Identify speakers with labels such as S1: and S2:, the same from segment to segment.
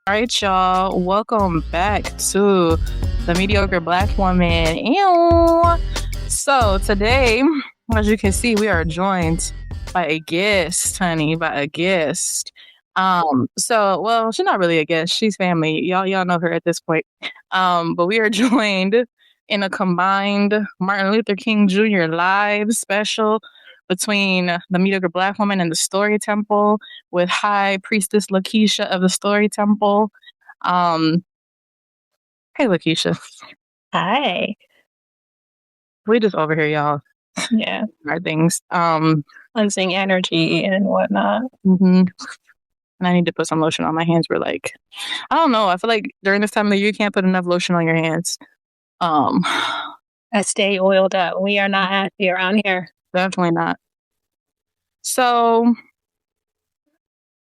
S1: All right, y'all. Welcome back to the Mediocre Black Woman. Ew. So today, as you can see, we are joined by a guest, honey, by a guest. Well, she's not really a guest. She's family. Y'all know her at this point. But we are joined in a combined Martin Luther King Jr. live special between the Mediocre Black Woman and the Story Temple with High Priestess Lakeisha of the Story Temple. Hey, Lakeisha.
S2: Hi.
S1: We just over here, y'all.
S2: Yeah.
S1: Our things.
S2: Cleansing energy and whatnot.
S1: And I need to put some lotion on my hands. We're like, I don't know. I feel like during this time of the year, you can't put enough lotion on your hands.
S2: I stay oiled up. We are not happy around here.
S1: Definitely not. So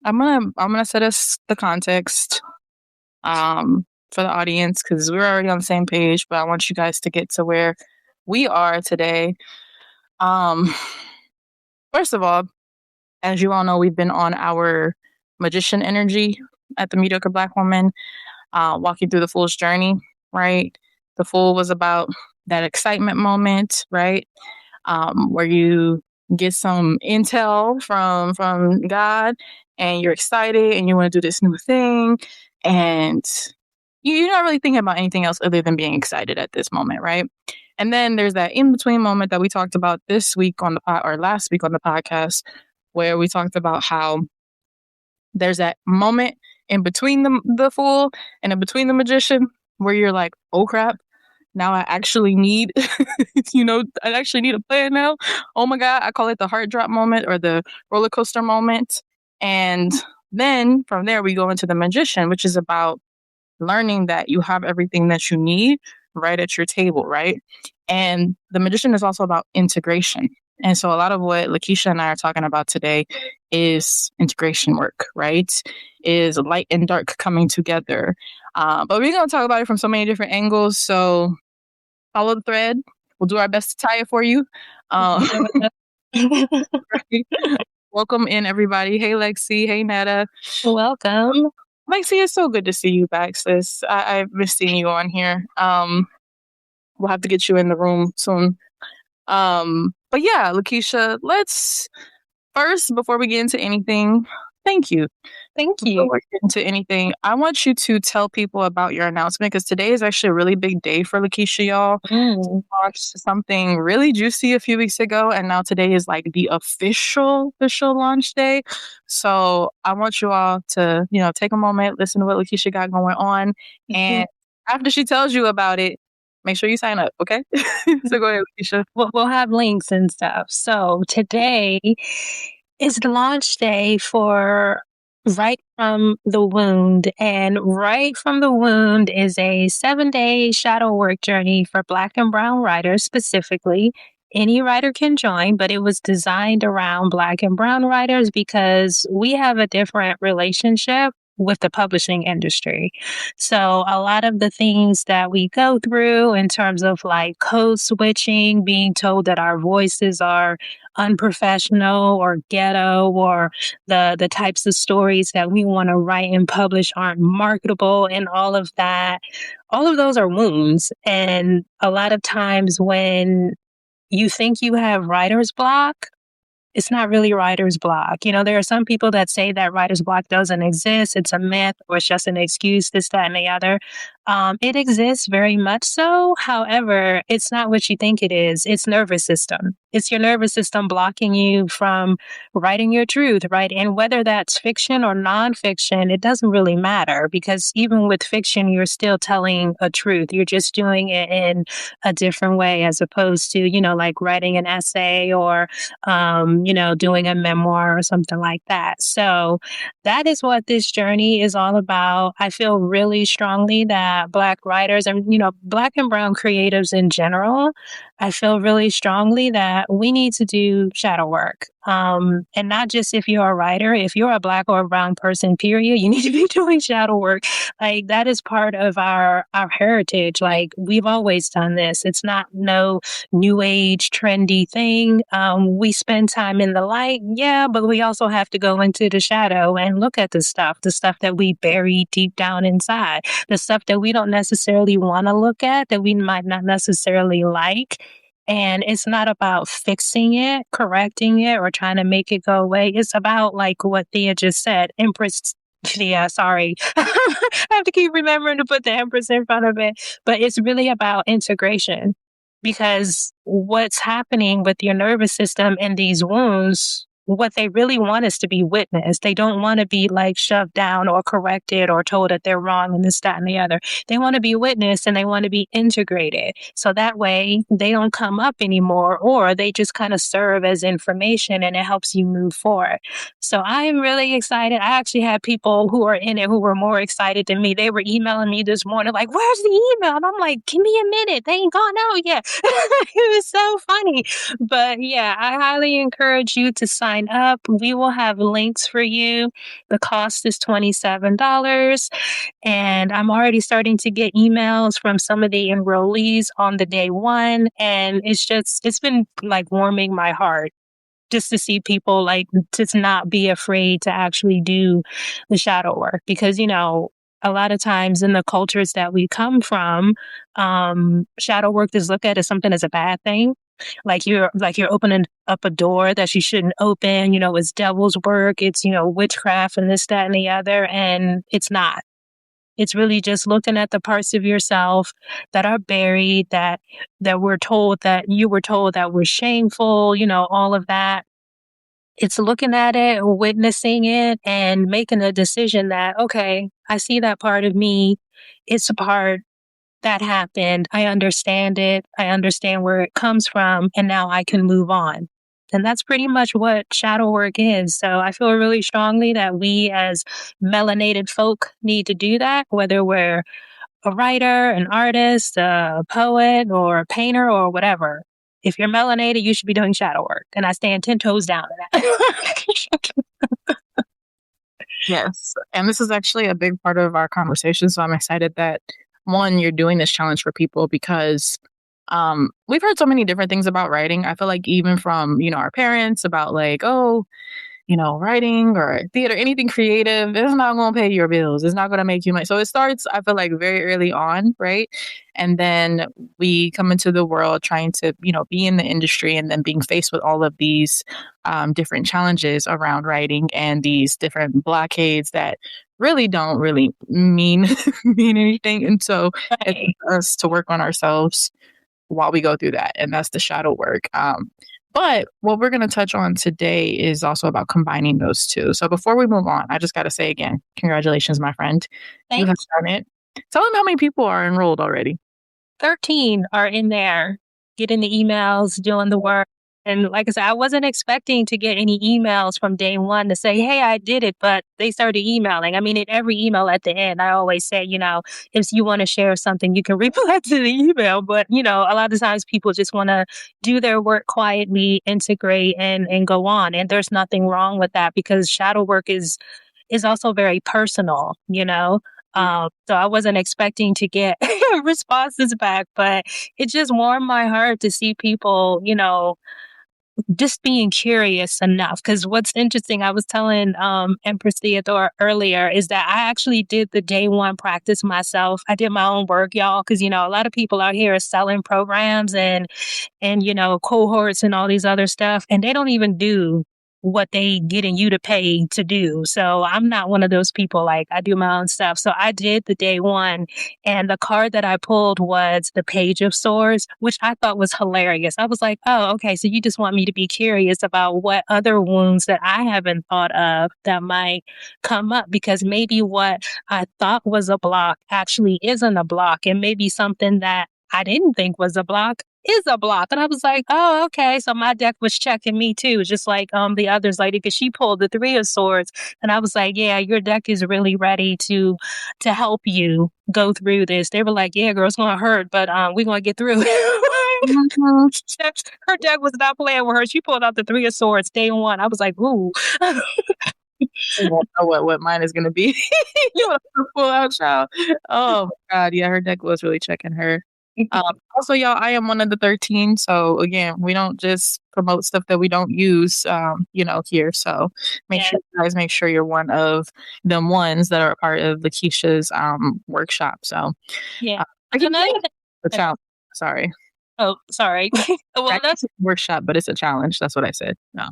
S1: I'm gonna set us the context for the audience because we're already on the same page, but I want you guys to get to where we are today. First of all, as you all know, we've been on our magician energy at the Mediocre Black Woman, walking through the Fool's journey, right? The Fool was about that excitement moment, right? Where you get some intel from God and you're excited and you want to do this new thing and you're not really thinking about anything else other than being excited at this moment, right? And then there's that in-between moment that we talked about this week on the or last week on the podcast, where we talked about how there's that moment in between the fool and in between the magician where you're like, oh crap, now I actually need, I actually need a plan now. Oh my God, I call it the heart drop moment or the roller coaster moment. And then from there, we go into the magician, which is about learning that you have everything that you need right at your table, right? And the magician is also about integration. And so a lot of what Lakeisha and I are talking about today is integration work, right? Is light and dark coming together. But we're going to talk about it from so many different angles. So follow the thread. We'll do our best to tie it for you. Right. Welcome in, everybody. Hey, Lexi. Hey, Netta.
S2: Welcome.
S1: Lexi, it's so good to see you back, sis. I've missed seeing you on here. We'll have to get you in the room soon. But yeah, Lakeisha, let's first, before we get into anything, thank you.
S2: Thank you.
S1: Before we get into anything, I want you to tell people about your announcement because today is actually a really big day for Lakeisha, y'all. We launched something really juicy a few weeks ago, and now today is like the official launch day. So I want you all to, take a moment, listen to what Lakeisha got going on, and after she tells you about it, make sure you sign up, okay? So go ahead, Lakeisha.
S2: We'll have links and stuff. So today is the launch day for Right from the Wound. And Right from the Wound is a 7-day shadow work journey for Black and Brown writers specifically. Any writer can join, but it was designed around Black and Brown writers because we have a different relationship with the publishing industry. So a lot of the things that we go through in terms of like code switching, being told that our voices are unprofessional or ghetto, or the types of stories that we want to write and publish aren't marketable, and all of that, all of those are wounds. And a lot of times when you think you have writer's block, it's not really writer's block. There are some people that say that writer's block doesn't exist. It's a myth or it's just an excuse, this, that, and the other. It exists very much so. However, it's not what you think it is. It's nervous system. It's your nervous system blocking you from writing your truth, right? And whether that's fiction or nonfiction, it doesn't really matter because even with fiction, you're still telling a truth. You're just doing it in a different way as opposed to, like writing an essay or, doing a memoir or something like that. So that is what this journey is all about. I feel really strongly that Black writers and, Black and Brown creatives in general, I feel really strongly that we need to do shadow work. And not just if you're a writer, if you're a Black or a brown person, period, you need to be doing shadow work. Like that is part of our heritage. Like we've always done this. It's not no new age trendy thing. We spend time in the light, yeah, but we also have to go into the shadow and look at the stuff that we bury deep down inside, the stuff that we don't necessarily want to look at, that we might not necessarily like. And it's not about fixing it, correcting it, or trying to make it go away. It's about like what Thea just said, Empress. Yeah, sorry. I have to keep remembering to put the Empress in front of it. But it's really about integration because what's happening with your nervous system in these wounds, what they really want is to be witnessed. They don't want to be like shoved down or corrected or told that they're wrong and this, that, and the other. They want to be witnessed and they want to be integrated. So that way they don't come up anymore, or they just kind of serve as information and it helps you move forward. So I am really excited. I actually had people who are in it who were more excited than me. They were emailing me this morning, like, where's the email? And I'm like, give me a minute. They ain't gone out yet. It was so funny. But yeah, I highly encourage you to sign up. We will have links for you. The cost is $27. And I'm already starting to get emails from some of the enrollees on the day one. And it's been like warming my heart just to see people like to not be afraid to actually do the shadow work. Because, you know, a lot of times in the cultures that we come from, shadow work is looked at as something as a bad thing. Like you're opening up a door that you shouldn't open, you know, it's devil's work, it's, you know, witchcraft and this, that, and the other. And it's not. It's really just looking at the parts of yourself that are buried, that we're told that you were told that were shameful, you know, all of that. It's looking at it, witnessing it, and making a decision that, okay, I see that part of me. It's a part that happened. I understand it. I understand where it comes from, and now I can move on. And that's pretty much what shadow work is. So I feel really strongly that we as melanated folk need to do that, whether we're a writer, an artist, a poet, or a painter, or whatever. If you're melanated, you should be doing shadow work. And I stand 10 toes down to that.
S1: Yes. And this is actually a big part of our conversation. So I'm excited that one, you're doing this challenge for people because we've heard so many different things about writing. I feel like even from, you know, our parents about like, oh, you know, writing or theater, anything creative, it's not going to pay your bills. It's not going to make you money. So it starts, I feel like, very early on, right? And then we come into the world trying to, you know, be in the industry and then being faced with all of these different challenges around writing and these different blockades that really don't really mean mean anything. And so it's
S2: Right.
S1: us to work on ourselves while we go through that. And that's the shadow work. But what we're going to touch on today is also about combining those two. So before we move on, I just got to say again, congratulations, my friend. You
S2: Thank
S1: have
S2: you.
S1: done it. Tell them how many people are enrolled already.
S2: 13 are in there getting the emails, doing the work. And like I said, I wasn't expecting to get any emails from day one to say, hey, I did it, but they started emailing. I mean, in every email at the end, I always say, you know, if you want to share something, you can reply to the email. But, you know, a lot of times people just want to do their work quietly, integrate and go on. And there's nothing wrong with that because shadow work is also very personal, you know? So I wasn't expecting to get responses back, but it just warmed my heart to see people, you know, just being curious enough. Because what's interesting, I was telling Empress Theodore earlier, is that I actually did the day one practice myself. I did my own work, y'all, because you know a lot of people out here are selling programs and you know cohorts and all these other stuff, and they don't even do what they getting you to pay to do. So I'm not one of those people. Like I do my own stuff. So I did the day one, and the card that I pulled was the Page of Swords, which I thought was hilarious. I was like, oh, okay, so you just want me to be curious about what other wounds that I haven't thought of that might come up, because maybe what I thought was a block actually isn't a block, and maybe something that I didn't think was a block is a block. And I was like, oh, okay. So my deck was checking me too, just like the others lady, because she pulled the Three of Swords. And I was like, yeah, your deck is really ready to help you go through this. They were like, yeah, girl, it's gonna hurt, but we're gonna get through it.
S1: Mhm.
S2: Her deck was not playing with her. She pulled out the Three of Swords day one. I was like, ooh.
S1: You won't know what mine is gonna be. You want a full out child. Oh my god, yeah, her deck was really checking her. Also, y'all, I am one of the 13, so again, we don't just promote stuff that we don't use, here. So
S2: Yeah,
S1: make sure you're one of them ones that are a part of Lakeisha's workshop. So
S2: yeah.
S1: I keep
S2: Another
S1: saying
S2: thing.
S1: the challenge. Sorry,
S2: Oh, sorry.
S1: I
S2: Well,
S1: keep saying workshop, but it's a challenge. That's what I said. No.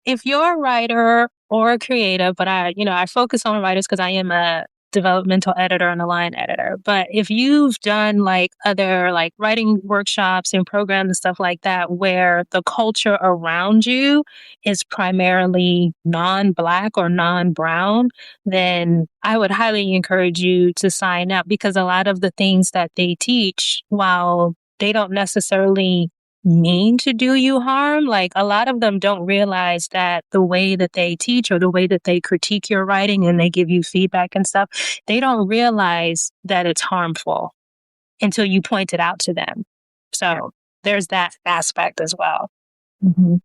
S2: if you're a writer or a creative, but I focus on writers because I am a developmental editor and a line editor. But if you've done like other like writing workshops and programs and stuff like that, where the culture around you is primarily non-black or non-brown, then I would highly encourage you to sign up because a lot of the things that they teach, while they don't necessarily mean to do you harm. Like a lot of them don't realize that the way that they teach or the way that they critique your writing and they give you feedback and stuff, they don't realize that it's harmful until you point it out to them.
S1: Yeah.
S2: So there's that aspect as well.
S1: Mhm.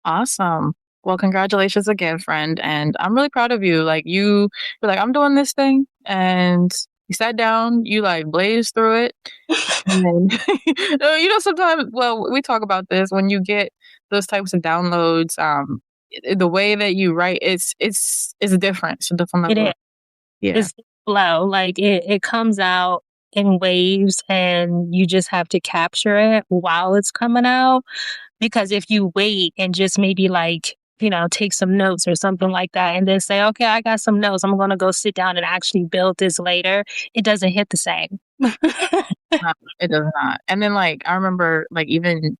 S1: Awesome. Well, congratulations again, friend. And I'm really proud of you. Like you're like, I'm doing this thing. And you sat down, you like blazed through it. And then, no, sometimes, well, we talk about this when you get those types of downloads, the way that you write, it's different. It's a different
S2: It
S1: level.
S2: is.
S1: Yeah.
S2: It's flow. Like it comes out in waves and you just have to capture it while it's coming out. Because if you wait and just maybe like, take some notes or something like that and then say, okay, I got some notes. I'm going to go sit down and actually build this later. It doesn't hit the same.
S1: It does not. And then like I remember like even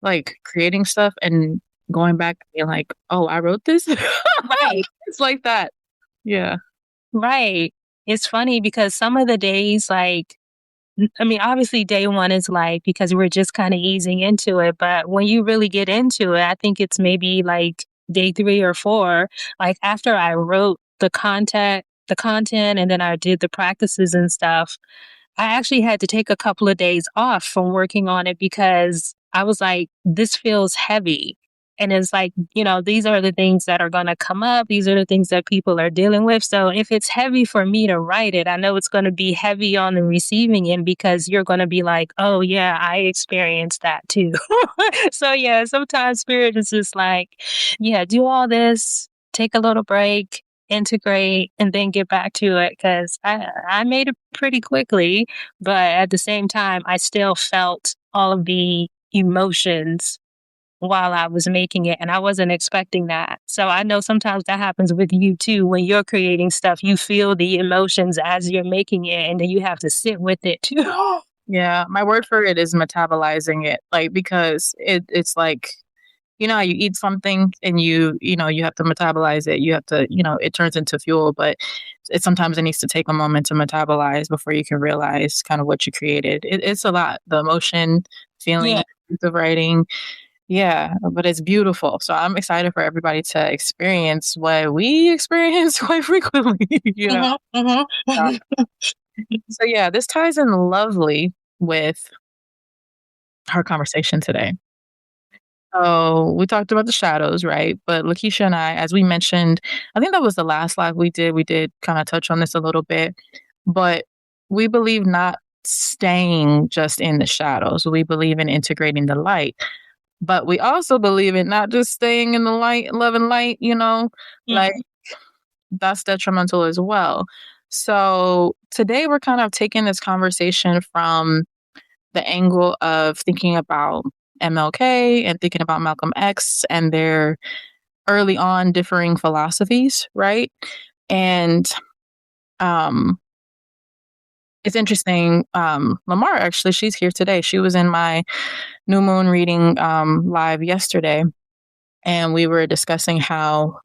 S1: like creating stuff and going back and being like, oh, I wrote this.
S2: Right.
S1: It's like that. Yeah.
S2: Right. It's funny because some of the days, like, I mean, obviously, day one is like because we're just kind of easing into it. But when you really get into it, I think it's maybe like day three or four. Like after I wrote the content, and then I did the practices and stuff. I actually had to take a couple of days off from working on it because I was like, this feels heavy. And it's like, these are the things that are going to come up. These are the things that people are dealing with. So if it's heavy for me to write it, I know it's going to be heavy on the receiving end because you're going to be like, oh, yeah, I experienced that too. So, yeah, sometimes spirit is just like, yeah, do all this, take a little break, integrate, and then get back to it because I made it pretty quickly. But at the same time, I still felt all of the emotions while I was making it, and I wasn't expecting that. So I know sometimes that happens with you too. When you're creating stuff, you feel the emotions as you're making it, and then you have to sit with it too.
S1: Yeah. My word for it is metabolizing it. Like because it's like how you eat something and you have to metabolize it. You have to, it turns into fuel, but sometimes it needs to take a moment to metabolize before you can realize kind of what you created. It's a lot, the emotion, feeling
S2: Yeah.
S1: of writing. Yeah, but it's beautiful. So I'm excited for everybody to experience what we experience quite frequently. Uh, So yeah, this ties in lovely with our conversation today. So we talked about the shadows, right? But Lakeisha and I, as we mentioned, I think that was the last live we did kind of touch on this a little bit, but we believe not staying just in the shadows. We believe in integrating the light, but we also believe in not just staying in the light, loving light, like
S2: Mhm.
S1: that's detrimental as well. So today we're kind of taking this conversation from the angle of thinking about MLK and thinking about Malcolm X and their early on differing philosophies, right? And um, it's interesting. Lamar, actually, she's here today. She was in my new moon reading live yesterday, and we were discussing how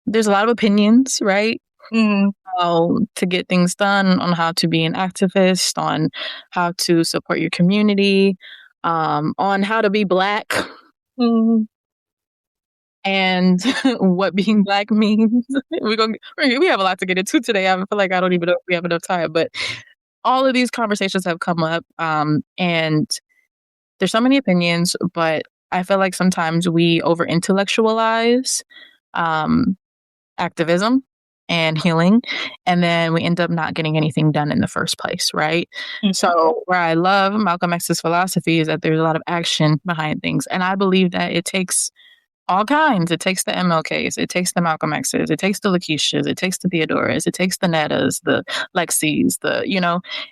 S1: there's a lot of opinions, right?
S2: Mhm.
S1: How to get things done, on how to be an activist, on how to support your community, on how to be Black
S2: Mhm.
S1: and what being Black means. We have a lot to get into today. I feel like I don't even know if we have enough time, but all of these conversations have come up, and there's so many opinions, but I feel like sometimes we over intellectualize um, activism and healing, and then we end up not getting anything done in the first place, right?
S2: Mhm.
S1: So, where I love Malcolm X's philosophy is that there's a lot of action behind things, and I believe that it takes all kinds. It takes the MLKs, it takes the Malcolm X's, it takes the Lakeishas, it takes the Theodoras, it takes the Nettas, the Lexis,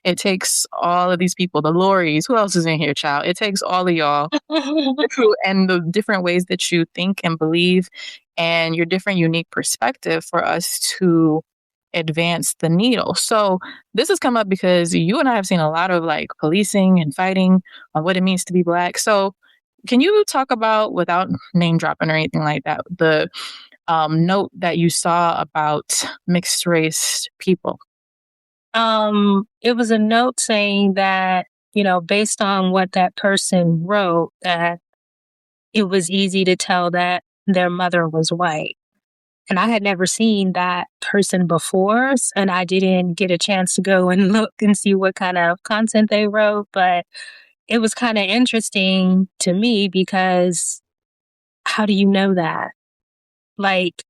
S1: it takes all of these people, the Loris. Who else is in here, child? It takes all of y'all and the different ways that you think and believe and your different unique perspective for us to advance the needle. So this has come up because you and I have seen a lot of like policing and fighting on what it means to be Black. So can you talk about, without name dropping or anything like that, the note that you saw about mixed race people?
S2: It was a note saying that, based on what that person wrote, that it was easy to tell that their mother was white. And I had never seen that person before, and I didn't get a chance to go and look and see what kind of content they wrote, but it was kind of interesting to me because how do you know that? Like,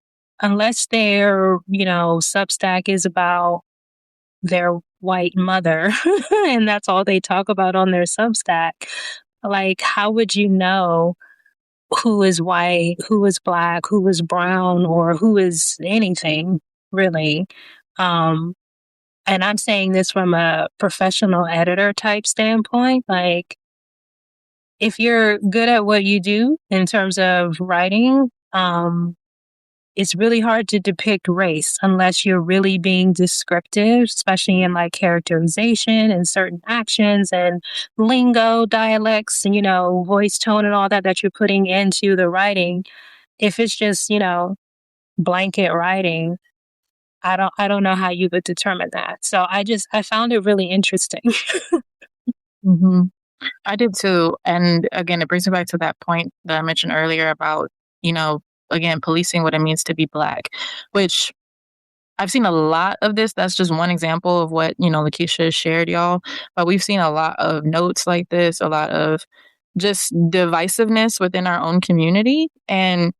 S2: unless their, Substack is about their white mother and that's all they talk about on their Substack, like, how would you know who is white, who is Black, who is brown, or who is anything really? Um, and I'm saying this from a professional editor type standpoint. Like, if you're good at what you do in terms of writing, it's really hard to depict race unless you're really being descriptive, especially in like characterization and certain actions and lingo, dialects, and, voice tone and all that you're putting into the writing. If it's just, blanket writing, I don't know how you would determine that. So I found it really interesting.
S1: Hmm. I did too. And again, it brings me back to that point that I mentioned earlier about, you know, again, policing what it means to be Black, which I've seen a lot of this. That's just one example of what, Lakeisha shared, y'all. But we've seen a lot of notes like this, a lot of just divisiveness within our own community. And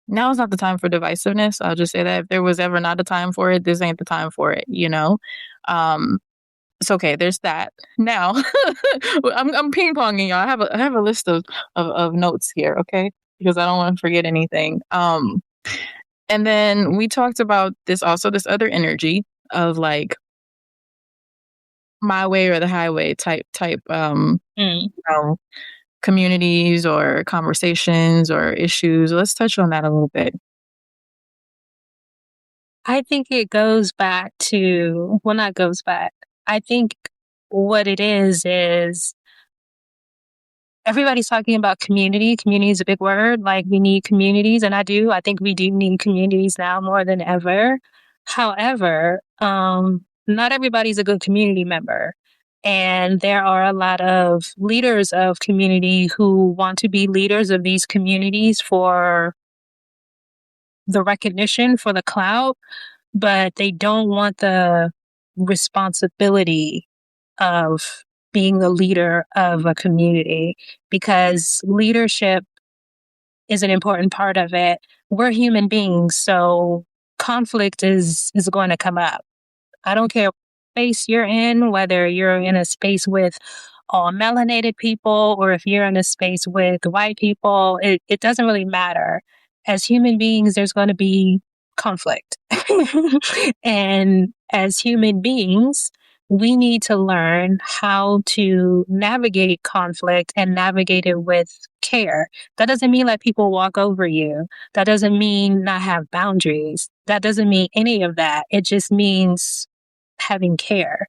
S1: now is not the time for divisiveness. I'll just say that if there was ever not a time for it, this ain't the time for it. Um, it's okay. There's that. Now, I'm ping ponging y'all. I have a list of notes here, okay? Because I don't want to forget anything. And then we talked about this other energy of like my way or the highway type
S2: Mm.
S1: communities or conversations or issues. Let's touch on that a little bit.
S2: I think it goes back to, well, not goes back. I think what it is everybody's talking about community. Community is a big word. Like, we need communities, and I think we do need communities now more than ever. However, not everybody's a good community member. And there are a lot of leaders of community who want to be leaders of these communities for the recognition, for the clout, but they don't want the responsibility of being the leader of a community, because leadership is an important part of it. We're human beings, so conflict is going to come up. I don't care what space you're in, whether you're in a space with all melanated people or if you're in a space with white people, it doesn't really matter. As human beings, there's going to be conflict. And as human beings, we need to learn how to navigate conflict and navigate it with care. That doesn't mean let people walk over you. That doesn't mean not have boundaries. That doesn't mean any of that. It just means having care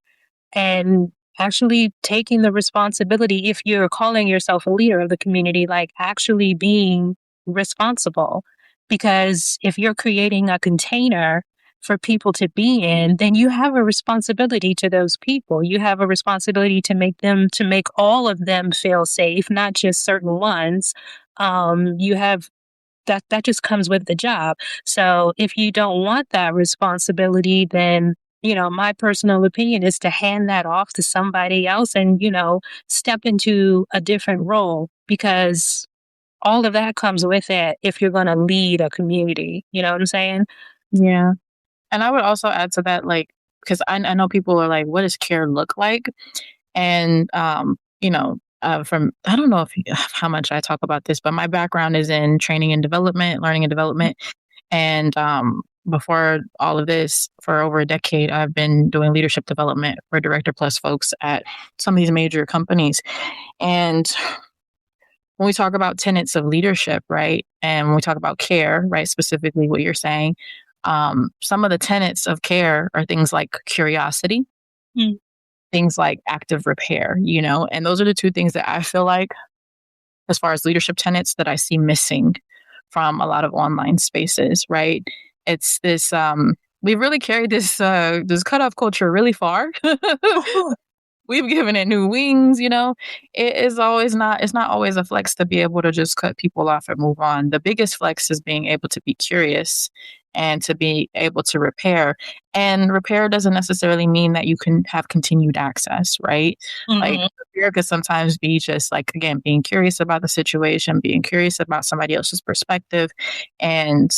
S2: and actually taking the responsibility. If you're calling yourself a leader of the community, like actually being responsible. Because if you're creating a container for people to be in, then you have a responsibility to those people. You have a responsibility to make all of them feel safe, not just certain ones. You have that just comes with the job. So if you don't want that responsibility, then my personal opinion is to hand that off to somebody else and, step into a different role because all of that comes with it if you're going to lead a community. You know what I'm saying?
S1: Yeah. And I would also add to that, like, because I know people are like, what does care look like? And, from, I don't know if how much I talk about this, but my background is in training and development, learning and development. And before all of this, for over a decade, I've been doing leadership development for Director Plus folks at some of these major companies. And when we talk about tenets of leadership, right, and when we talk about care, right, specifically what you're saying, some of the tenets of care are things like curiosity,
S2: Mm.
S1: things like active repair, and those are the two things that I feel like, as far as leadership tenets, that I see missing from a lot of online spaces, right? It's this, we've really carried this cutoff culture really far. We've given it new wings, It is always not it's not always a flex to be able to just cut people off and move on. The biggest flex is being able to be curious and to be able to repair. And repair doesn't necessarily mean that you can have continued access, right? Like
S2: Mhm.
S1: repair could sometimes be just like, again, being curious about the situation, being curious about somebody else's perspective, and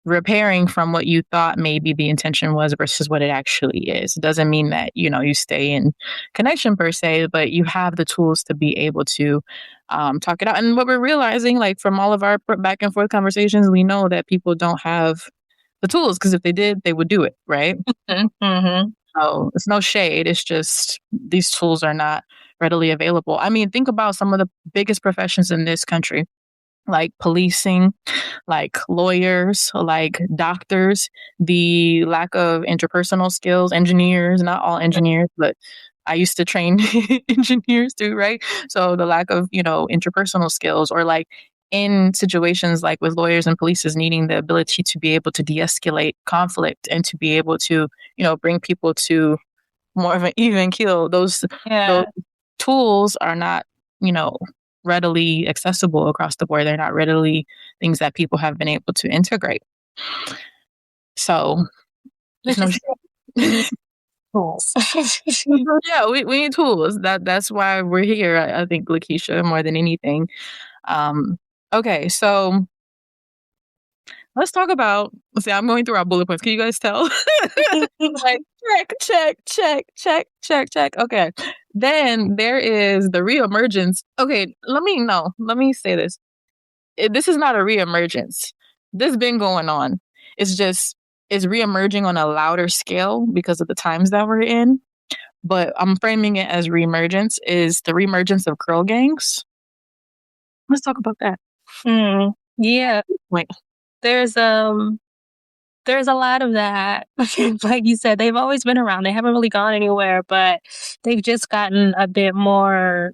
S1: repairing from what you thought maybe the intention was versus what it actually is. It doesn't mean that, you stay in connection per se, but you have the tools to be able to talk it out. And what we're realizing, like from all of our back and forth conversations, we know that people don't have the tools because if they did, they would do it, right?
S2: Mhm.
S1: So it's no shade. It's just these tools are not readily available. I mean, think about some of the biggest professions in this country, like policing, like lawyers, like doctors, the lack of interpersonal skills, engineers, not all engineers, but I used to train engineers too, right? So the lack of, interpersonal skills, or like in situations like with lawyers and police is needing the ability to be able to de-escalate conflict and to be able to, bring people to more of an even keel. Those
S2: Yeah.
S1: tools are not, you know, readily accessible across the board. They're not readily things that people have been able to integrate. So there's
S2: Which
S1: no
S2: is we need tools.
S1: yeah, we need tools. That's why we're here. I think Lakeisha more than anything. Um, okay, so let's talk about. Let's see, I'm going through our bullet points. Can you guys tell? Like check, check, check, check, check, check. Okay. Then there is the reemergence. Okay, let me say this. This is not a reemergence. This has been going on. It's just it's reemerging on a louder scale because of the times that we're in. But I'm framing it as reemergence is the reemergence of girl gangs. Let's talk about that.
S2: Yeah.
S1: Wait.
S2: There's there's a lot of that. Like you said, they've always been around. They haven't really gone anywhere, but they've just gotten a bit more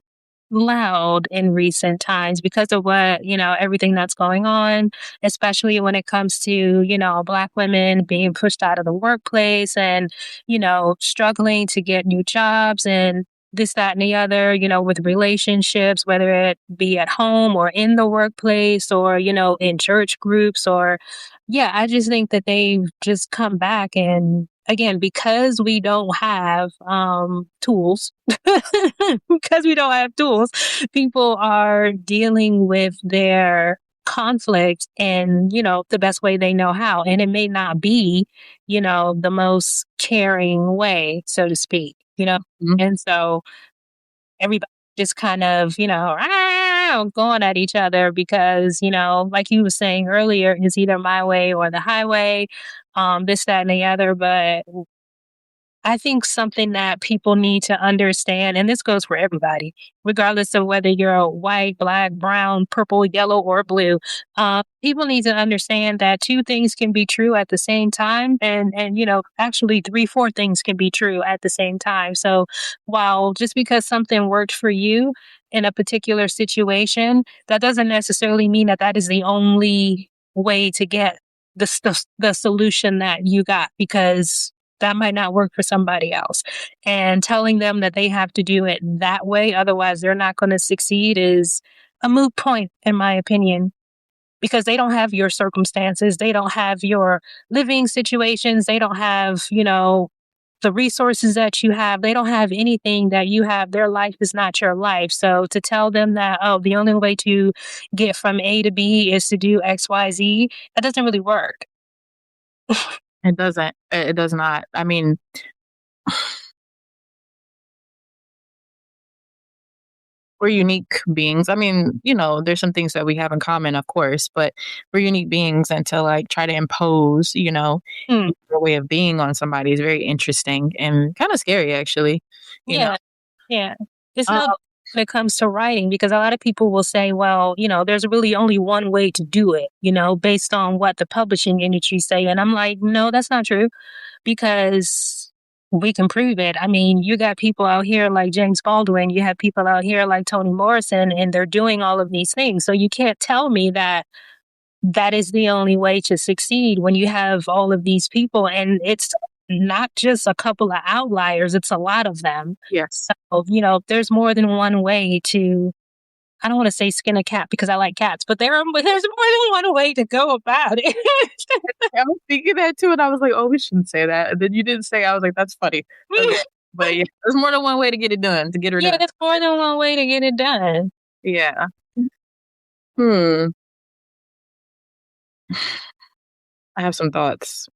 S2: loud in recent times because of what, everything that's going on, especially when it comes to, Black women being pushed out of the workplace and, struggling to get new jobs and this, that, and the other, with relationships, whether it be at home or in the workplace or, in church groups or, yeah, I just think that they've just come back and again, because we don't have tools, because we don't have tools, people are dealing with their conflict in, the best way they know how. And it may not be, the most caring way, so to speak.
S1: Mhm.
S2: And so everybody just kind of, going at each other because, like you were saying earlier, it's either my way or the highway, this, that, and the other. But I think something that people need to understand, and this goes for everybody, regardless of whether you're white, black, brown, purple, yellow, or blue, people need to understand that two things can be true at the same time, and actually three, four things can be true at the same time. So, while just because something worked for you in a particular situation, that doesn't necessarily mean that that is the only way to get the solution that you got because that might not work for somebody else. And telling them that they have to do it that way, otherwise they're not going to succeed, is a moot point, in my opinion, because they don't have your circumstances. They don't have your living situations. They don't have, the resources that you have, they don't have anything that you have. Their life is not your life. So to tell them that, oh, the only way to get from A to B is to do XYZ, that doesn't really work.
S1: It doesn't. It does not. I mean, we're unique beings. I mean, there's some things that we have in common, of course, but we're unique beings, and to like try to impose,
S2: Mm,
S1: your way of being on somebody is very interesting and kind of scary, actually. You know.
S2: yeah. Yeah. It's
S1: Uh,
S2: no when it comes to writing because a lot of people will say, well, there's really only one way to do it, based on what the publishing industry say. And I'm like, no, that's not true because we can prove it. I mean, you got people out here like James Baldwin, you have people out here like Toni Morrison, and they're doing all of these things. So you can't tell me that that is the only way to succeed when you have all of these people and it's not just a couple of outliers, it's a lot of them.
S1: yes.
S2: So, there's more than one way to, I don't want to say skin a cat because I like cats, but there's more than one way to go about it.
S1: I was thinking that too, and I was like, "Oh, we shouldn't say that." And then you didn't say. I was like, "That's funny." Okay, but yeah, there's more than one way to get it done. To get her
S2: Yeah,
S1: done.
S2: there's more than one way to get it done.
S1: Yeah. Hmm. I have some thoughts.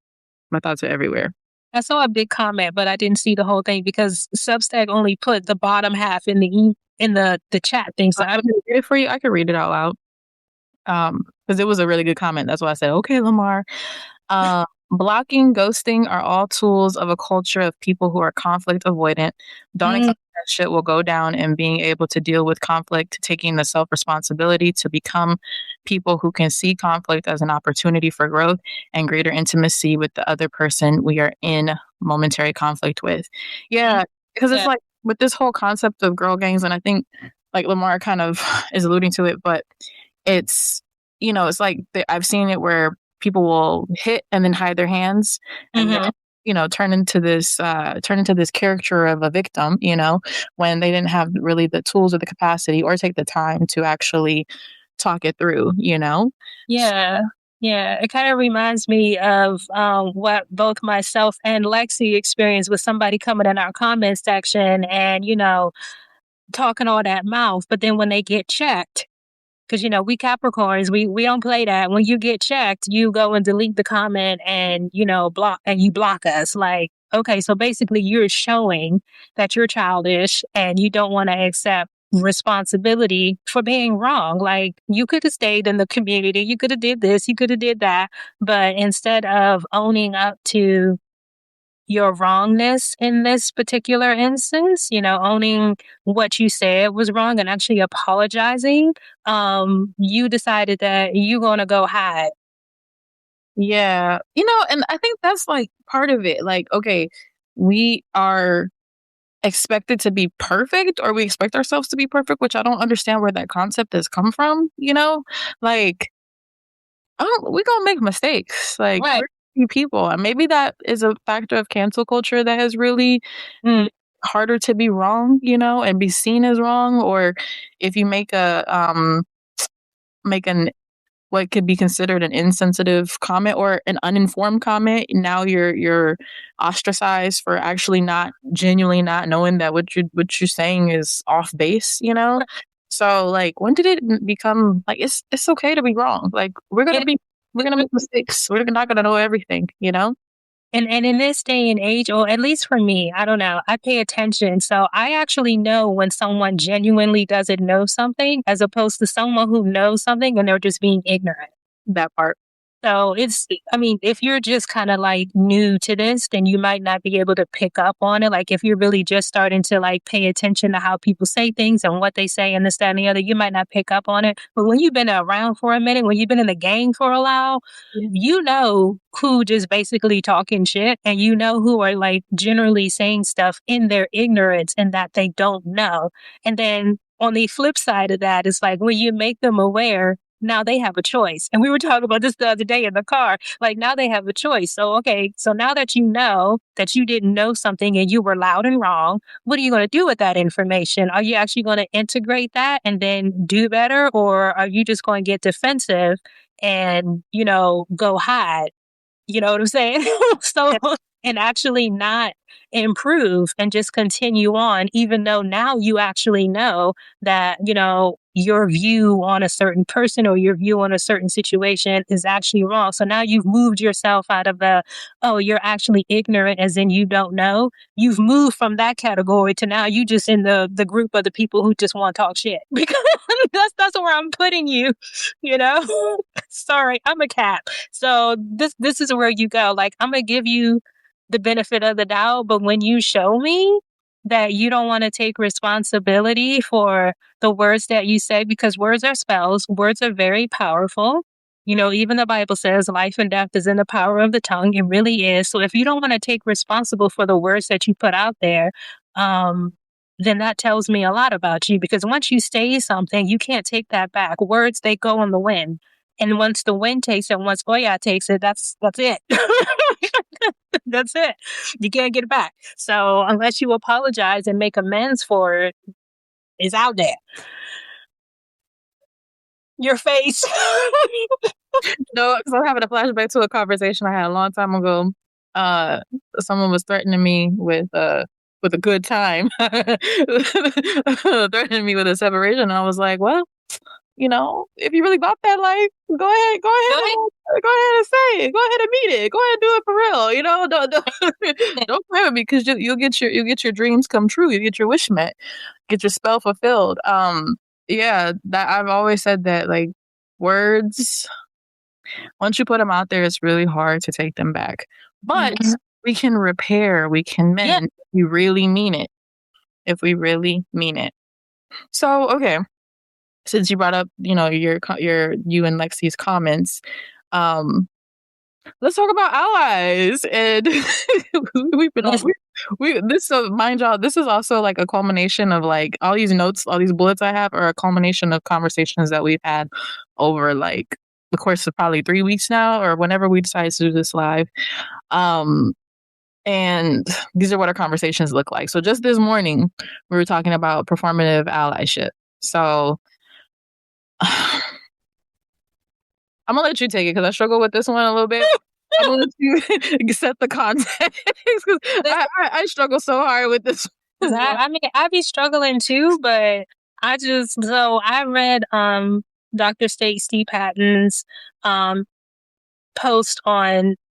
S1: My thoughts are everywhere.
S2: I saw a big comment, but I didn't see the whole thing because Substack only put the bottom half in in the chat thing. So
S1: I can read it for you. I can read it out loud. Because it was a really good comment. That's why I said, "Okay, Lamar." Blocking, ghosting are all tools of a culture of people who are conflict avoidant. Don't
S2: mm,
S1: expect that shit will go down and being able to deal with conflict, taking the self responsibility to become people who can see conflict as an opportunity for growth and greater intimacy with the other person we are in momentary conflict with.
S2: mm,
S1: Yeah, because it's
S2: yeah.
S1: like with this whole concept of girl gangs, and I think like Lamar kind of is alluding to it, but it's it's like I've seen it where people will hit and then hide their hands and then
S2: Hmm.
S1: turn into this caricature of a victim, when they didn't have really the tools or the capacity or take the time to actually talk it through.
S2: Yeah. Yeah. It kind of reminds me of what both myself and Lexi experienced with somebody coming in our comment section and, talking all that mouth. But then when they get checked, because we Capricorns, we don't play that. When you get checked, you go and delete the comment and block us. Like, okay, so basically you're showing that you're childish and you don't want to accept responsibility for being wrong. Like you could have stayed in the community, you could have did this, you could have did that, but instead of owning up to your wrongness in this particular instance, owning what you said was wrong and actually apologizing, you decided that you're going to go hide.
S1: Yeah, and I think that's like part of it. Like, okay, we are expected to be perfect, or we expect ourselves to be perfect, which I don't understand where that concept has come from. Like, we gonna make mistakes. Like,
S2: Right.
S1: we're people, and maybe that is a factor of cancel culture that has really
S2: Mm,
S1: harder to be wrong, and be seen as wrong. Or if you make an what could be considered an insensitive comment or an uninformed comment, now you're ostracized for actually not genuinely not knowing that what you're saying is off base.
S2: right.
S1: So like, when did it become like it's okay to be wrong? Like,
S2: And,
S1: we're gonna make mistakes. We're not gonna know everything.
S2: and in this day and age, or at least for me, I don't know, I pay attention. So I actually know when someone genuinely doesn't know something as opposed to someone who knows something and they're just being ignorant.
S1: That part.
S2: So I mean, if you're just kind of like new to this, then you might not be able to pick up on it. Like if you're really just starting to like pay attention to how people say things and what they say and this, that, and the other, you might not pick up on it. But when you've been around for a minute, when you've been in the game for a while, you know who just basically talking shit and you know who are like generally saying stuff in their ignorance and that they don't know. And then on the flip side of that, it's like when you make them aware, now they have a choice. And we were talking about this the other day in the car. Like now they have a choice. So, okay, so now that you know that you didn't know something and you were loud and wrong, what are you going to do with that information? Are you actually going to integrate that and then do better? Or are you just going to get defensive and, go hide? You know what I'm saying? So, and actually not improve and just continue on, even though now you actually know that, your view on a certain person or your view on a certain situation is actually wrong. So now you've moved yourself out of the, oh, you're actually ignorant, as in you don't know. You've moved from that category to now you just in the group of the people who just want to talk shit. Because that's where I'm putting you, you know? Sorry, I'm a cat. So this is where you go. Like, I'm gonna give you the benefit of the doubt, but when you show me that you don't want to take responsibility for the words that you say, because words are spells, words are very powerful. Even the Bible says life and death is in the power of the tongue. It really is. So if you don't want to take responsible for the words that you put out there, then that tells me a lot about you, because once you say something, you can't take that back. Words, they go on the wind. And once the wind takes it, once Oya takes it, that's it. That's it. You can't get it back. So unless you apologize and make amends for it, it's out there. Your face.
S1: No, because I'm having a flashback to a conversation I had a long time ago. Someone was threatening me with a good time, threatening me with a separation. And I was like, well, if you really got that life, go ahead and say it. Go ahead and meet it. Go ahead and do it for real. Don't play with me, because you'll get your dreams come true. You get your wish met, get your spell fulfilled. Yeah, that I've always said that, like, words, once you put them out there, it's really hard to take them back. But we can repair, we can mend, if we really mean it. If we really mean it. So, okay. Since you brought up, you and Lexi's comments, let's talk about allies. And we've been mind y'all, this is also like a culmination of, like, all these notes, all these bullets I have are a culmination of conversations that we've had over, like, the course of probably 3 weeks now, or whenever we decided to do this live. And these are what our conversations look like. So just this morning, we were talking about performative allyship. So I'm gonna let you take it, because I struggle with this one a little bit. I'm gonna let you set the context, because I struggle so hard with this.
S2: I mean, I be struggling too, but I read Dr. Stacey Patton's post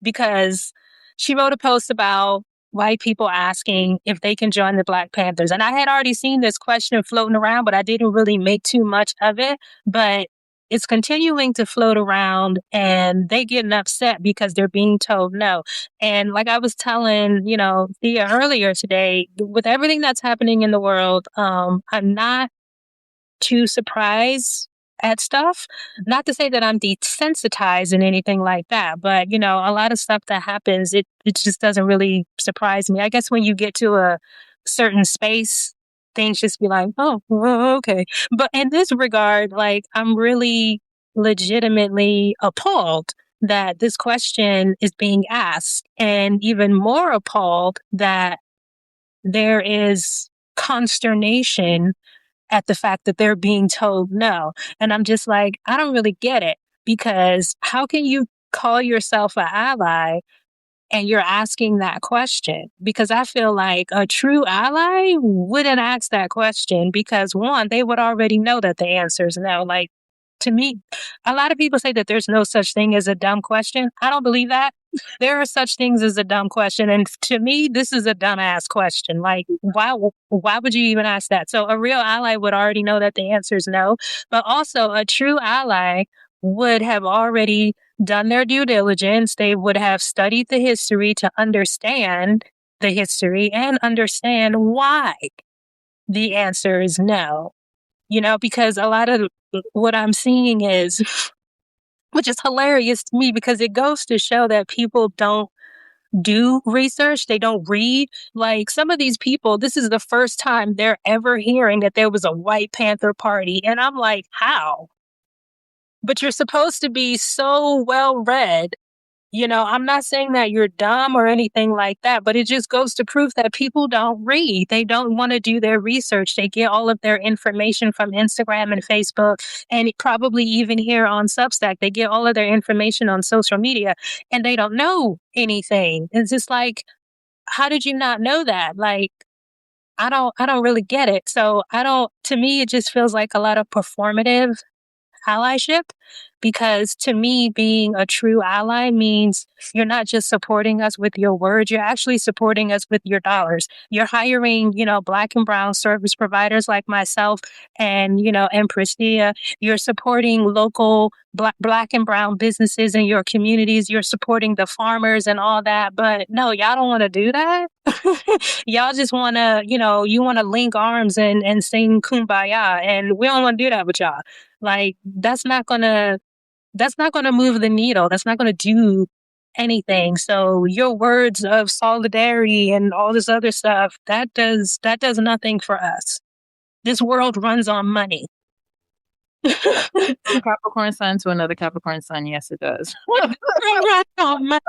S2: because she wrote a post about white people asking if they can join the Black Panthers. And I had already seen this question floating around, but I didn't really make too much of it. But it's continuing to float around, and they getting upset because they're being told no. And like I was telling, Thea earlier today, with everything that's happening in the world, I'm not too surprised at stuff. Not to say that I'm desensitized and anything like that, but a lot of stuff that happens, it just doesn't really surprise me. I guess when you get to a certain space, things just be like, oh, okay. But in this regard, like, I'm really legitimately appalled that this question is being asked, and even more appalled that there is consternation at the fact that they're being told no. And I'm just like, I don't really get it, because how can you call yourself an ally and you're asking that question? Because I feel like a true ally wouldn't ask that question, because one, they would already know that the answer is no. Like, to me, a lot of people say that there's no such thing as a dumb question. I don't believe that. There are such things as a dumb question. And to me, this is a dumbass question. Like, why would you even ask that? So a real ally would already know that the answer is no. But also, a true ally would have already done their due diligence. They would have studied the history to understand the history and understand why the answer is no. Because a lot of what I'm seeing is, which is hilarious to me, because it goes to show that people don't do research. They don't read. Like, some of these people, this is the first time they're ever hearing that there was a White Panther Party. And I'm like, how? But you're supposed to be so well read. I'm not saying that you're dumb or anything like that, but it just goes to prove that people don't read. They don't want to do their research. They get all of their information from Instagram and Facebook, and probably even here on Substack. They get all of their information on social media, and they don't know anything. It's just like, how did you not know that? Like, I don't really get it. So I don't, to me, it just feels like a lot of performative allyship, because to me, being a true ally means you're not just supporting us with your words, you're actually supporting us with your dollars. You're hiring, Black and brown service providers like myself and, and Pristia. You're supporting local black and brown businesses in your communities. You're supporting the farmers and all that. But no, y'all don't want to do that. Y'all just want to, you want to link arms and sing kumbaya. And we don't want to do that with y'all. Like, that's not gonna move the needle. That's not gonna do anything. So your words of solidarity and all this other stuff, that does nothing for us. This world runs on money.
S1: From a Capricorn sun to another Capricorn sun, yes, it does.
S2: Runs on money.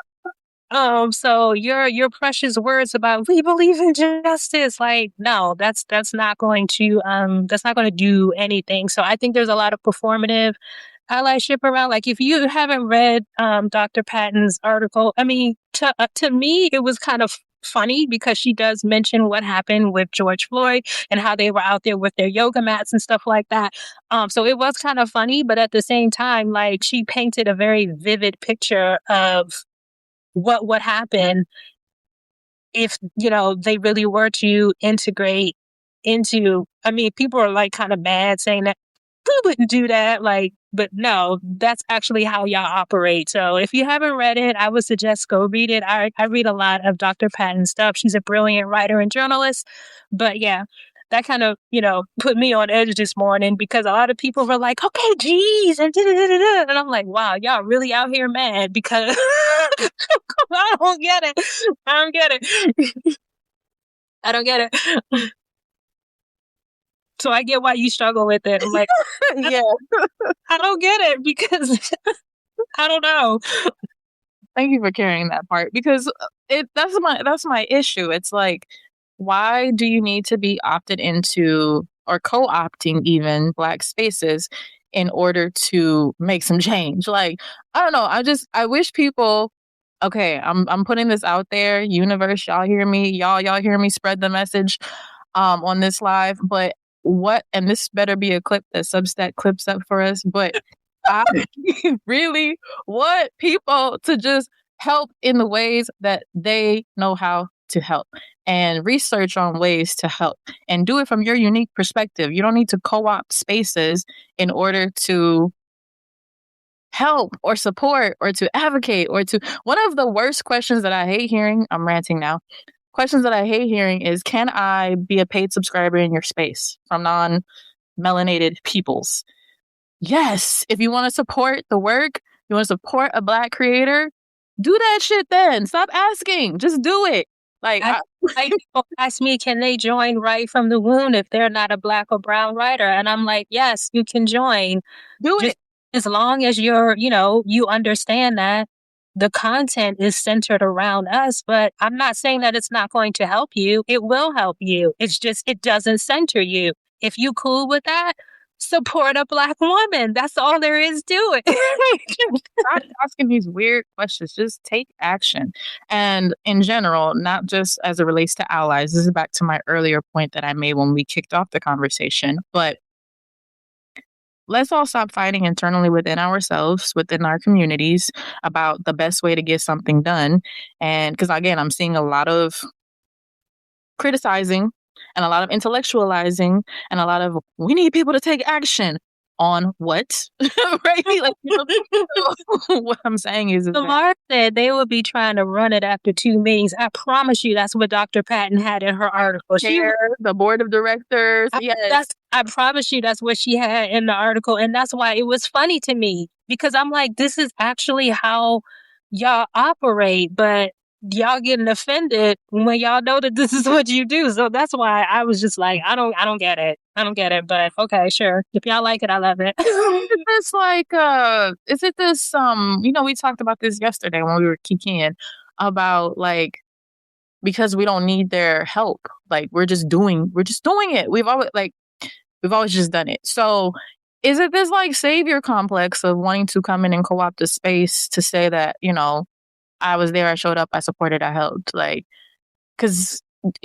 S2: So your precious words about we believe in justice, like, no, that's not going to do anything. So I think there's a lot of performative allyship around. Like, if you haven't read Dr. Patton's article, I mean, to me, it was kind of funny because she does mention what happened with George Floyd and how they were out there with their yoga mats and stuff like that. So it was kind of funny, but at the same time, like, she painted a very vivid picture of what would happen if, they really were to integrate into, I mean, people are like kind of mad saying that we wouldn't do that, like, but no, that's actually how y'all operate. So if you haven't read it, I would suggest go read it. I read a lot of Dr. Patton stuff. She's a brilliant writer and journalist. But yeah, that kind of, put me on edge this morning because a lot of people were like, okay, geez, and da-da-da-da-da. And I'm like, wow, y'all really out here mad because I don't get it. I don't get it. I don't get it. So I get why you struggle with it. I'm like,
S1: Yeah.
S2: I don't get it because I don't know.
S1: Thank you for carrying that part because that's my issue. It's like, why do you need to be opted into or co-opting even Black spaces in order to make some change? Like, I don't know. I wish people. Okay, I'm putting this out there, universe. Y'all hear me? Y'all hear me? Spread the message on this live. But what? And this better be a clip that Substack clips up for us. But I really want people to just help in the ways that they know how to help and research on ways to help and do it from your unique perspective. You don't need to co-opt spaces in order to help or support or to advocate or to. One of the worst questions that I hate hearing, I'm ranting now. Questions that I hate hearing is, can I be a paid subscriber in your space from non-melanated peoples? Yes, if you want to support the work, you want to support a Black creator, do that shit then. Stop asking. Just do it. Like,
S2: people ask me, can they join right from the wound if they're not a Black or brown writer? And I'm like, yes, you can join.
S1: do
S2: Just
S1: it.
S2: as long as you understand that the content is centered around us. But I'm not saying that it's not going to help you. It will help you. It's just, it doesn't center you. If you cool with that, support a Black woman. That's all there is to it.
S1: Stop asking these weird questions. Just take action. And in general, not just as it relates to allies. This is back to my earlier point that I made when we kicked off the conversation. But let's all stop fighting internally within ourselves, within our communities, about the best way to get something done. And because, again, I'm seeing a lot of criticizing and a lot of intellectualizing and a lot of, we need people to take action on what? Right? Like, what I'm saying is
S2: Lamar said they would be trying to run it after 2 meetings. I promise you that's what Dr. Patton had in her article.
S1: The board of directors. Yes.
S2: I promise you that's what she had in the article. And that's why it was funny to me, because I'm like, this is actually how y'all operate, but y'all getting offended when y'all know that this is what you do. So that's why I was just like, I don't get it. I don't get it, but okay, sure. If y'all like it, I love it.
S1: It's like, is it this, we talked about this yesterday when we were kikiing about, like, because we don't need their help. Like, we're just doing it. We've always just done it. So is it this, like, savior complex of wanting to come in and co-opt a space to say that, I was there, I showed up, I supported, I helped? Like, because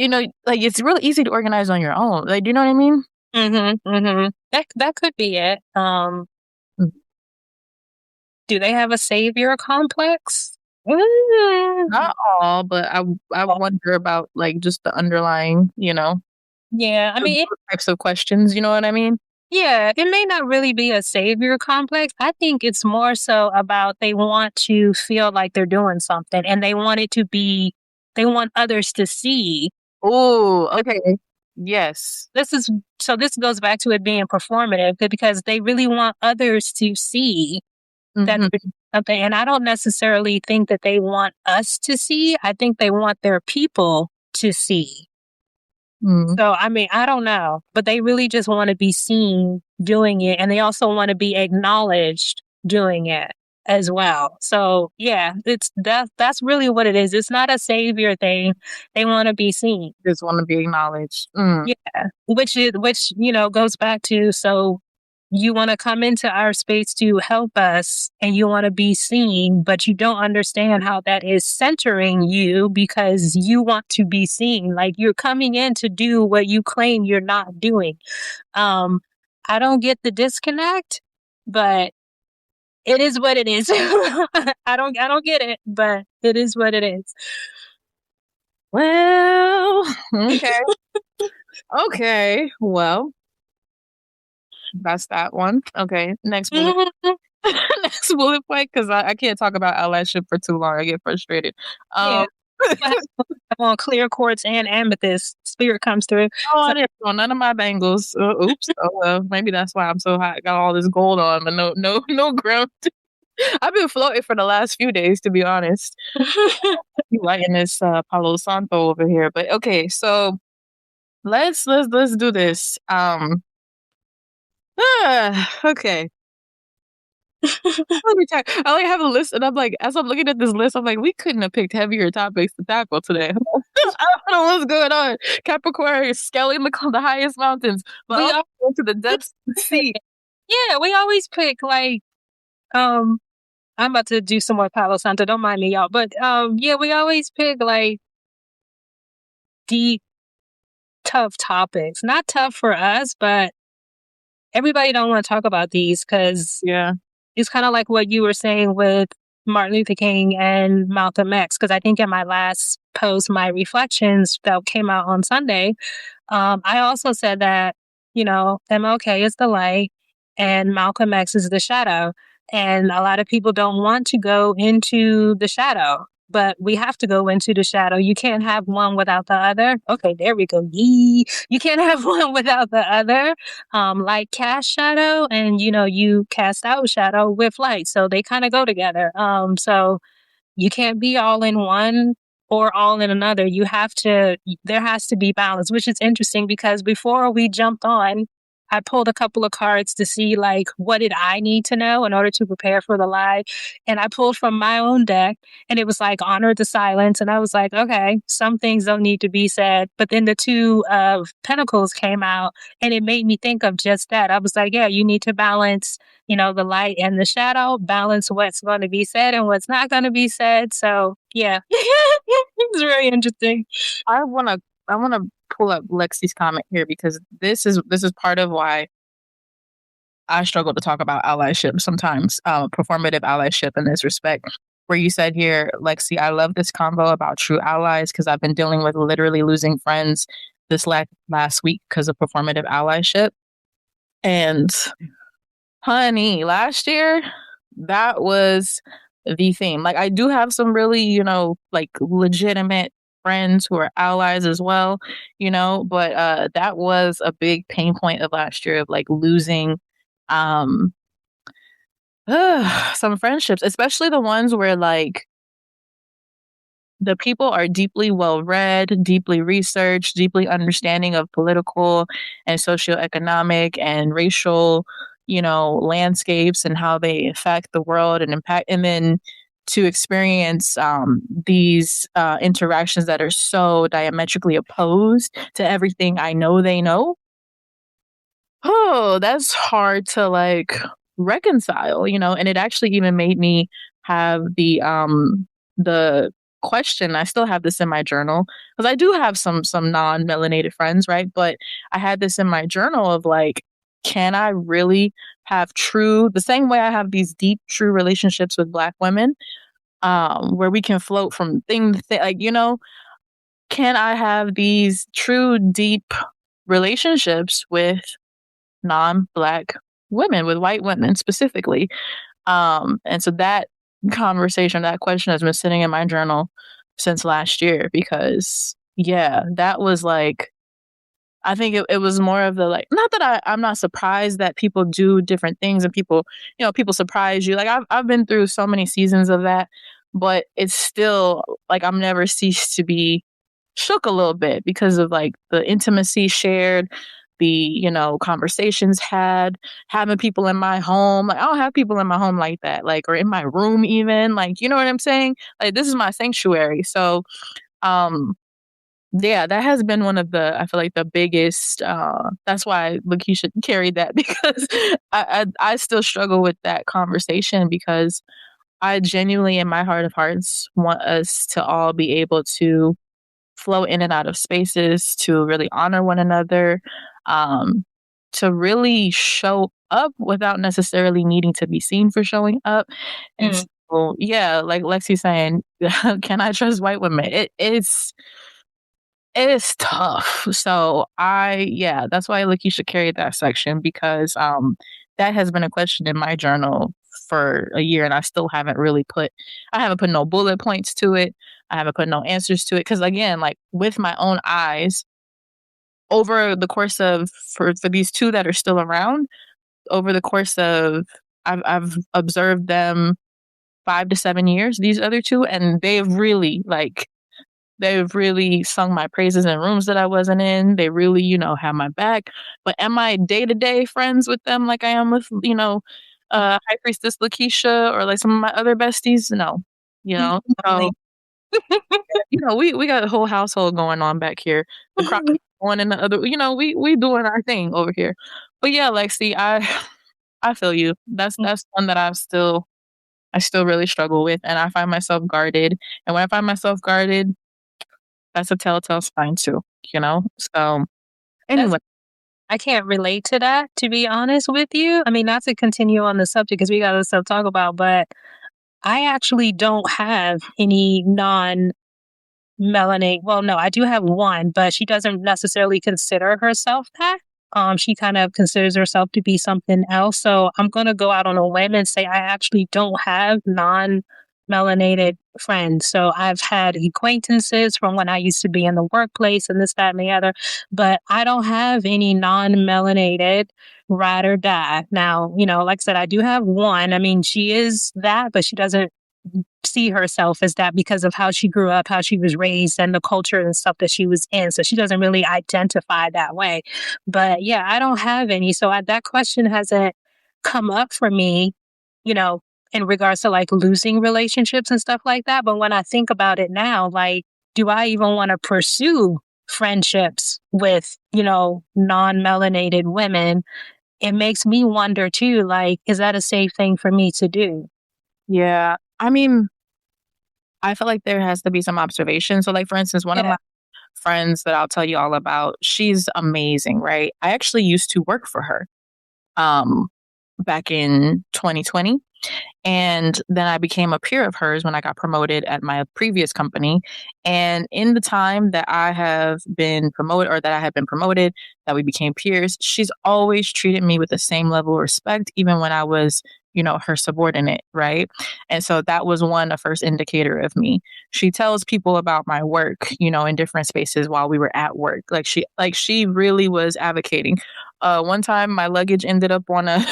S1: like it's really easy to organize on your own. Like, do you know what I mean?
S2: That could be it.
S1: Mm.
S2: Do they have a savior complex? Mm.
S1: Not all, but I wonder about like just the underlying,
S2: Yeah, I
S1: those
S2: mean,
S1: types of questions. You know what I mean?
S2: yeah, it may not really be a savior complex. I think it's more so about they want to feel like they're doing something and they want it to be, they want others to see.
S1: Oh, okay. Yes.
S2: This is, so this goes back to it being performative because they really want others to see that
S1: Mm-hmm.
S2: they're doing something. And I don't necessarily think that they want us to see. I think they want their people to see.
S1: Mm-hmm.
S2: So, I mean, I don't know, but they really just want to be seen doing it. And they also want to be acknowledged doing it as well. So, yeah, that's really what it is. It's not a savior thing. They want to be seen.
S1: Just want to be acknowledged. Mm.
S2: Yeah. Which, goes back to, so you want to come into our space to help us and you want to be seen, but you don't understand how that is centering you because you want to be seen. Like you're coming in to do what you claim you're not doing. Um, I don't get the disconnect, but it is what it is. I don't get it, but it is what it is.
S1: Well, okay. Okay. Well, that's that one. Okay. Next bullet. Next bullet point, because I can't talk about allyship for too long. I get frustrated.
S2: Yeah.
S1: Um,
S2: On clear quartz and amethyst, spirit comes through.
S1: oh,
S2: So
S1: I didn't know none of my bangles. Oops. Oh well, maybe that's why I'm so hot. Got all this gold on, but no ground. I've been floating for the last few days, to be honest. You lighting this Palo Santo over here, but okay. So let's do this. Okay. Let me check. I like have a list, and I'm like, as I'm looking at this list, I'm like, we couldn't have picked heavier topics to tackle today. I don't know what's going on. Capricorn is scaling the highest mountains, but
S2: we
S1: also
S2: always
S1: going to the depths of the sea.
S2: yeah, we always pick like um I'm about to do some more Palo Santo, don't mind me, y'all. But yeah, we always pick like deep, tough topics. Not tough for us, but everybody don't want to talk about these because
S1: Yeah.
S2: it's kind of like what you were saying with Martin Luther King and Malcolm X. Because I think in my last post, my reflections that came out on Sunday, I also said that, MLK is the light and Malcolm X is the shadow. And a lot of people don't want to go into the shadow, but we have to go into the shadow. You can't have one without the other. Okay, there we go. Yee. You can't have one without the other. Light cast shadow, and you cast out shadow with light. So they kind of go together. So you can't be all in one or all in another. There has to be balance, which is interesting because before we jumped on, I pulled a couple of cards to see like what did I need to know in order to prepare for the live. And I pulled from my own deck and it was like honor the silence. And I was like, okay, some things don't need to be said. But then the two of pentacles came out and it made me think of just that. I was like, yeah, you need to balance the light and the shadow, balance what's going to be said and what's not going to be said. So, yeah, it's very interesting.
S1: I wanna pull up Lexi's comment here because this is part of why I struggle to talk about allyship sometimes, performative allyship in this respect. Where you said here, Lexi, I love this convo about true allies because I've been dealing with literally losing friends this last week because of performative allyship. And honey, last year, that was the theme. Like, I do have some really, like legitimate friends who are allies as well, but that was a big pain point of last year of like losing um some friendships, especially the ones where like the people are deeply well read, deeply researched, deeply understanding of political and socioeconomic and racial, landscapes and how they affect the world and impact. And then to experience these interactions that are so diametrically opposed to everything I know they know. Oh, that's hard to like reconcile, and it actually even made me have the question. I still have this in my journal because I do have some non-melanated friends, right? But I had this in my journal of like, can I really have true the same way I have these deep, true relationships with Black women, where we can float from thing to thing, like, can I have these true, deep relationships with non-Black women, with white women specifically? And so that conversation, that question has been sitting in my journal since last year because, yeah, that was like, I think it was more of the like, not that I'm not surprised that people do different things and people, people surprise you. Like I've been through so many seasons of that, but it's still like I'm never ceased to be shook a little bit because of like the intimacy shared, the, conversations had, having people in my home. Like I don't have people in my home like that, like, or in my room even, like, you know what I'm saying? Like this is my sanctuary. So, um, yeah, that has been one of the, I feel like the biggest, that's why Lakeisha carried that because I still struggle with that conversation because I genuinely in my heart of hearts want us to all be able to flow in and out of spaces, to really honor one another, um, to really show up without necessarily needing to be seen for showing up. And
S2: Mm.
S1: so, yeah, like Lexi's saying, can I trust white women? It is tough. So yeah, that's why Lakeisha carried that section because that has been a question in my journal for a year and I haven't put no bullet points to it. I haven't put no answers to it. Cause again, like with my own eyes, over the course of for these two that are still around, over the course of I've observed them 5 to 7 years, these other two, and they've really sung my praises in rooms that I wasn't in. They really, have my back. But am I day to day friends with them like I am with, High Priestess Lakeisha or like some of my other besties? No,
S2: Definitely.
S1: so we got a whole household going on back here. The crock one and the other, we doing our thing over here. But yeah, Lexi, I feel you. That's one that I still really struggle with, and I find myself guarded. And when I find myself guarded, that's a telltale sign too, So
S2: That's
S1: anyway,
S2: I can't relate to that, to be honest with you. I mean, not to continue on the subject because we got other stuff to talk about, but I actually don't have any Melanie. Well, no, I do have one, but she doesn't necessarily consider herself that. She kind of considers herself to be something else. So I'm going to go out on a limb and say I actually don't have non-melanated friends. So I've had acquaintances from when I used to be in the workplace and this, that, and the other, but I don't have any non-melanated ride or die. Now, like I said, I do have one. I mean, she is that, but she doesn't see herself as that because of how she grew up, how she was raised, and the culture and stuff that she was in. So she doesn't really identify that way. But yeah, I don't have any. So that question hasn't come up for me, you know, in regards to like losing relationships and stuff like that. But when I think about it now, like, do I even want to pursue friendships with, non-melanated women? It makes me wonder too, like, is that a safe thing for me to do?
S1: yeah. I mean, I feel like there has to be some observation. So, like for instance, one of
S2: Yeah.
S1: my friends that I'll tell you all about, she's amazing, right? I actually used to work for her um back in 2020. And then I became a peer of hers when I got promoted at my previous company. And in the time that I have been promoted or that I have been promoted, that we became peers, she's always treated me with the same level of respect, even when I was, her subordinate, right? And so that was a first indicator of me. She tells people about my work, in different spaces while we were at work. Like she really was advocating. One time my luggage ended up on a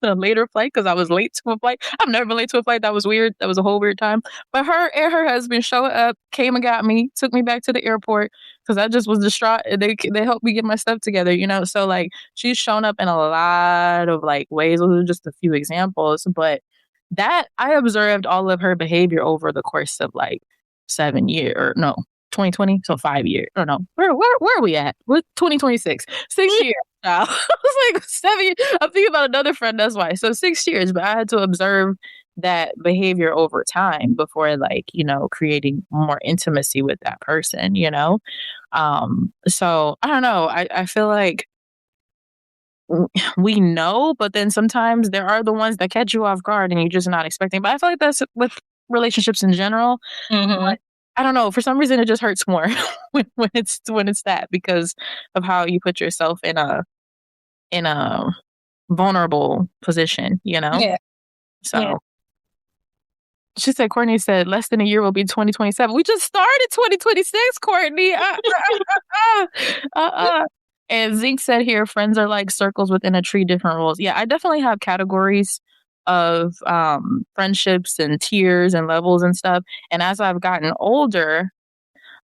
S1: later flight because I was late to a flight. I've never been late to a flight. That was weird. That was a whole weird time. But her and her husband showed up, came and got me, took me back to the airport because I just was distraught. They helped me get my stuff together, So like she's shown up in a lot of like ways. Those are just a few examples, but that I observed all of her behavior over the course of like 7 years or no. 2020, so 5 years. Or no, where are we at? What 2026? 6 years. I was like 7 years. I'm thinking about another friend. That's why. So 6 years, but I had to observe that behavior over time before, like, creating more intimacy with that person. So I don't know. I feel like we know, but then sometimes there are the ones that catch you off guard and you're just not expecting. But I feel like that's with relationships in general.
S2: Mhm.
S1: But I don't know. For some reason, it just hurts more when it's that, because of how you put yourself in a vulnerable position.
S2: Yeah. Yeah.
S1: So she said, Courtney said, less than a year will be 2027. We just started 2026, Courtney. Uh. And Zeke said here, friends are like circles within a tree, different roles. Yeah, I definitely have categories of friendships and tiers and levels and stuff. And as I've gotten older,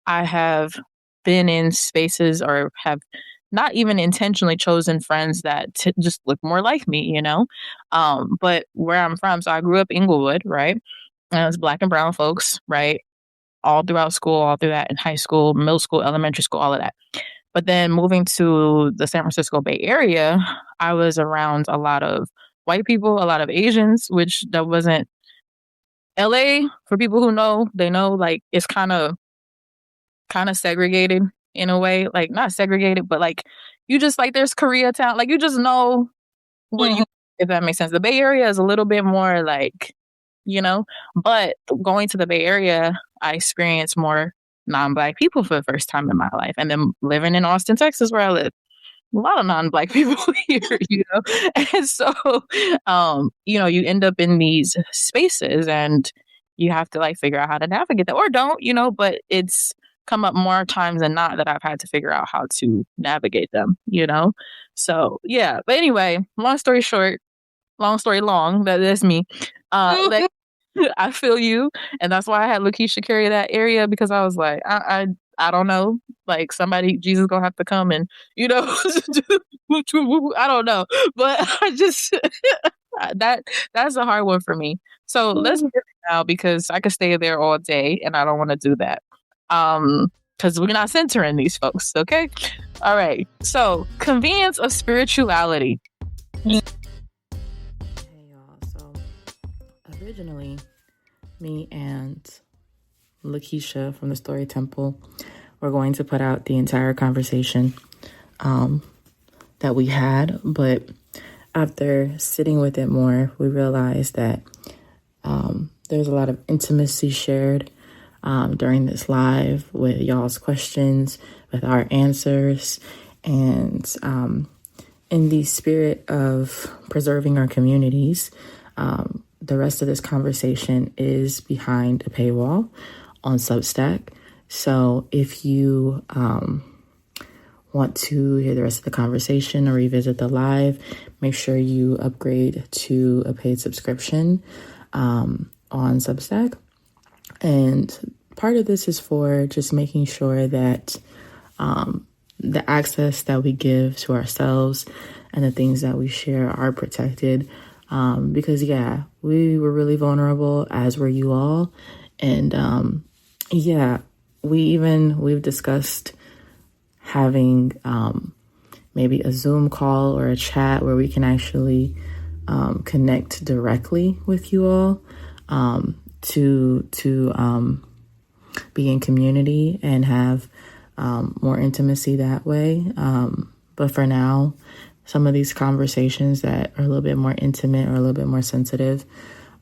S1: I have been in spaces or have not even intentionally chosen friends that just look more like me. But where I'm from, so I grew up Inglewood, right? And it was black and brown folks, right? All throughout school, all through that in high school, middle school, elementary school, all of that. But then moving to the San Francisco Bay Area, I was around a lot of white people, a lot of Asians, which that wasn't LA. For people who know, they know, like, it's kind of segregated in a way, like not segregated, but like you just like there's Koreatown, like you just know what you,
S2: Mhm.
S1: if that makes sense. The Bay Area is a little bit more like, but going to the Bay Area, I experienced more non-black people for the first time in my life, and then living in Austin, Texas, where I live, a lot of non-black people here. And so, you end up in these spaces, and you have to like figure out how to navigate that, or don't. But it's come up more times than not that I've had to figure out how to navigate them. So yeah. But anyway, long story short, long story long. That's me. Like,
S2: Mhm.
S1: I feel you, and that's why I had Lakeisha carry that area, because I was like, I don't know, like somebody, Jesus gonna have to come and I don't know, but I just that's a hard one for me. So let's
S2: Mhm.
S1: get it now, because I could stay there all day, and I don't want to do that. Because we're not censoring these folks, okay? All right. So convenience of spirituality. Hey y'all. So originally, me and Lakeisha from the Story Temple were going to put out the entire conversation um, that we had, but after sitting with it more, we realized that there's a lot of intimacy shared during this live with y'all's questions, with our answers, and in the spirit of preserving our communities, the rest of this conversation is behind a paywall on Substack. So if you want to hear the rest of the conversation or revisit the live, make sure you upgrade to a paid subscription on Substack. And part of this is for just making sure that the access that we give to ourselves and the things that we share are protected. Because yeah, we were really vulnerable, as were you all. And yeah, we've discussed having maybe a Zoom call or a chat where we can actually connect directly with you all, to be in community and have more intimacy that way. But for now, some of these conversations that are a little bit more intimate or a little bit more sensitive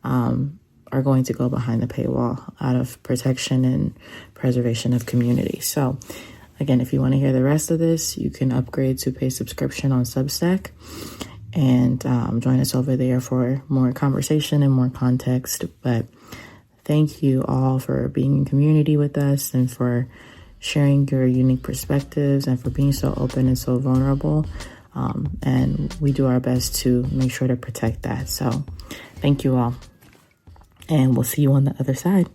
S1: are going to go behind the paywall out of protection and preservation of community. So again, if you want to hear the rest of this, you can upgrade to pay subscription on Substack and join us over there for more conversation and more context. But thank you all for being in community with us and for sharing your unique perspectives and for being so open and so vulnerable. And we do our best to make sure to protect that. So thank you all. And we'll see you on the other side.